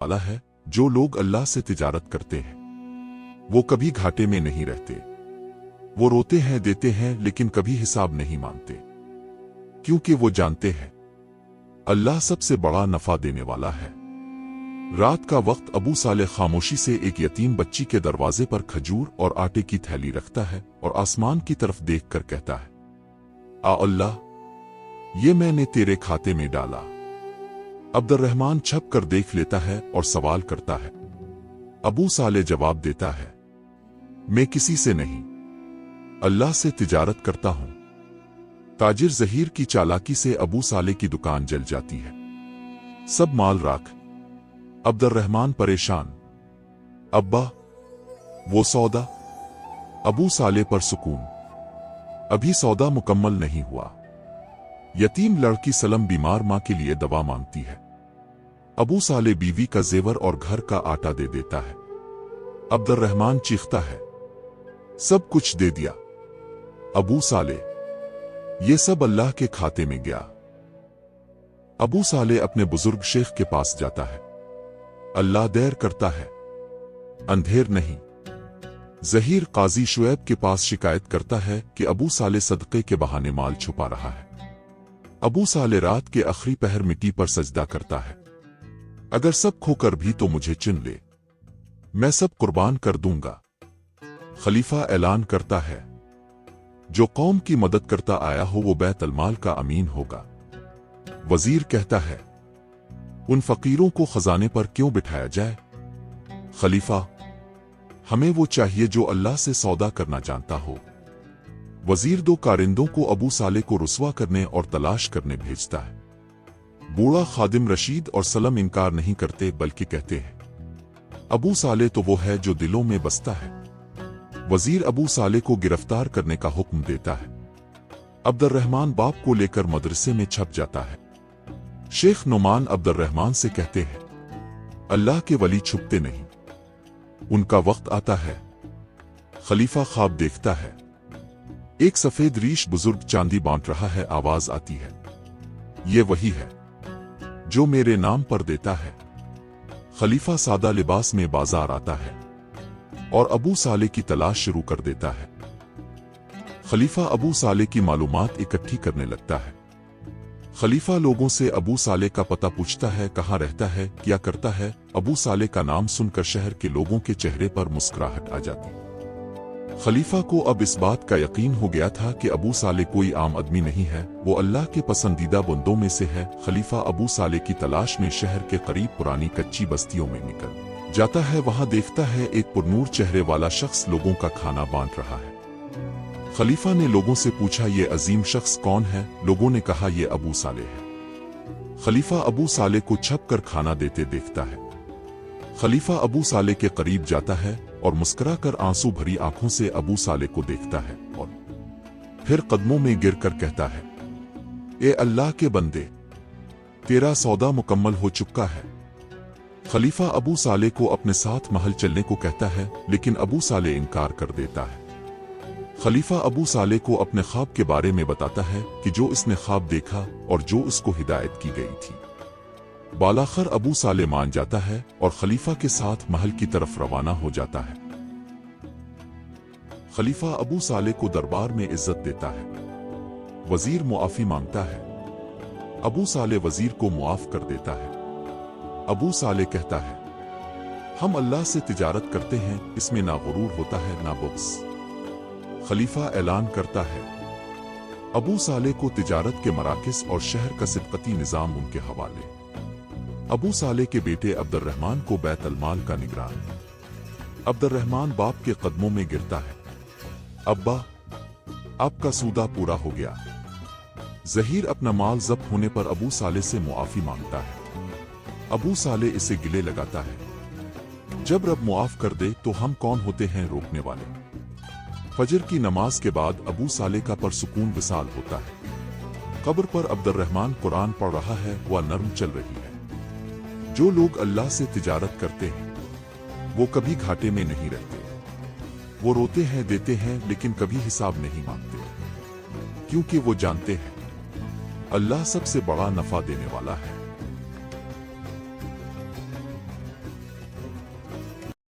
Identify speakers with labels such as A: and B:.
A: वाला है। जो लोग अल्लाह से तिजारत करते हैं वो कभी घाटे में नहीं रहते। वो रोते हैं, देते हैं, लेकिन कभी हिसाब नहीं मांगते, क्योंकि वो जानते हैं अल्लाह सबसे बड़ा नफा देने वाला है। रात का वक्त अबू साले खामोशी से एक यतीम बच्ची के दरवाजे पर खजूर और आटे की थैली रखता है और आसमान की तरफ देखकर कहता है, आ अल्लाह, ये मैंने तेरे खाते में डाला। अब्दुर्रहमान छप कर देख लेता है और सवाल करता है। अबू साले जवाब देता है, मैं किसी से नहीं, अल्लाह से तिजारत करता हूं। ताजिर जहीर की चालाकी से अबू साले की दुकान जल जाती है, सब माल राख। अब्दुर्रहमान परेशान, अब्बा वो सौदा? अबू साले पर सुकून, अभी सौदा मुकम्मल नहीं हुआ। यतीम लड़की सलम बीमार मां के लिए दवा मांगती है। अबू साले बीवी का जेवर और घर का आटा दे देता है। अब्दुर्रहमान चीखता है, सब कुछ दे दिया। अबू साले, ये सब अल्लाह के खाते में गया। अबू साले अपने बुजुर्ग शेख के पास जाता है। अल्लाह देर करता है, अंधेर नहीं। जहीर काजी शुएब के पास शिकायत करता है कि अबू साले सदक़े के बहाने माल छुपा रहा है। अबू साले रात के आखिरी पहर मिट्टी पर सजदा करता है, अगर सब खोकर भी तो मुझे चुन ले, मैं सब कुर्बान कर दूंगा। खलीफा ऐलान करता है, जो कौम की मदद करता आया हो वो बैतुल माल का अमीन होगा। वजीर कहता है, उन फकीरों को खजाने पर क्यों बिठाया जाए? खलीफा, हमें वो चाहिए जो अल्लाह से सौदा करना जानता हो। वजीर दो कारिंदों को अबू साले को रुस्वा करने और तलाश करने भेजता है। बूढ़ा खादिम रशीद और सलम इनकार नहीं करते, बल्कि कहते हैं, अबू साले तो वो है जो दिलों में बसता है। वजीर अबू साले को गिरफ्तार करने का हुक्म देता है। अब्दुर्रहमान बाप को लेकर मदरसे में छप जाता है। शेख नुमान अब्दुर्रहमान से कहते हैं, अल्लाह के वली छुपते नहीं, उनका वक्त आता है। खलीफा ख्वाब देखता है, एक सफेद रीश बुजुर्ग चांदी बांट रहा है। आवाज आती है, ये वही है जो मेरे नाम पर देता है। खलीफा सादा लिबास में बाजार आता है और अबू साले की तलाश शुरू कर देता है। खलीफा अबू साले की मालूमात इकट्ठी करने लगता है। खलीफा लोगों से अबू साले का पता पूछता है, कहाँ रहता है, क्या करता है। अबू साले का नाम सुनकर शहर के लोगों के चेहरे पर मुस्कुराहट आ जाती। खलीफा को अब इस बात का यकीन हो गया था कि अबू साले कोई आम आदमी नहीं है, वो अल्लाह के पसंदीदा बंदों में से है। खलीफा अबू साले की तलाश में शहर के करीब पुरानी कच्ची बस्तियों में निकल जाता है। वहां देखता है एक पुरनूर चेहरे वाला शख्स लोगों का खाना बांट रहा है। खलीफा ने लोगों से पूछा, ये अजीम शख्स कौन है? लोगों ने कहा, ये अबू साले है। खलीफा अबू साले को छप कर खाना देते देखता है। खलीफा अबू साले के करीब जाता है और मुस्कुरा कर आंसू भरी आंखों से अबू साले को देखता है और फिर कदमों में गिरकर कहता है, ए अल्लाह के बंदे, तेरा सौदा मुकम्मल हो चुका है। खलीफा अबू साले को अपने साथ महल चलने को कहता है, लेकिन अबू साले इनकार कर देता है। खलीफा अबू साले को अपने ख्वाब के बारे में बताता है कि जो इसने ख्वाब देखा और जो उसको हिदायत की गई थी। बालाखर अबू साले मान जाता है और खलीफा के साथ महल की तरफ रवाना हो जाता है। खलीफा अबू साले को दरबार में इज्जत देता है। वजीर मुआफी मांगता है। अबू साले वजीर को मुआफ कर देता है। अबू साले कहता है, हम अल्लाह से तिजारत करते हैं, इसमें ना गुरूर होता है ना बुग़्ज़। खलीफा ऐलान करता है, अबू साले को तिजारत के मराकिज़ और शहर का सिबकती निज़ाम उनके हवाले। अबू साले के बेटे अब्दुर्रहमान को बैतुल माल का निगरान। अब्दुर्रहमान बाप के कदमों में गिरता है, अब्बा, आपका सूदा पूरा हो गया। जहीर अपना माल जब्त होने पर अबू साले से मुआफी मांगता है। अबू साले इसे गिले लगाता है, जब रब मुआफ कर दे तो हम कौन होते हैं रोकने वाले। फजर की नमाज के बाद अबू साले का परसुकून विसाल होता है। कब्र पर अब्दुर्रहमान कुरान पढ़ रहा है, वह नर्म चल रही है। जो लोग अल्लाह से तिजारत करते हैं वो कभी घाटे में नहीं रहते। वो रोते हैं, देते हैं, लेकिन कभी हिसाब नहीं मांगते, क्योंकि वो जानते हैं अल्लाह सबसे बड़ा नफा देने वाला है।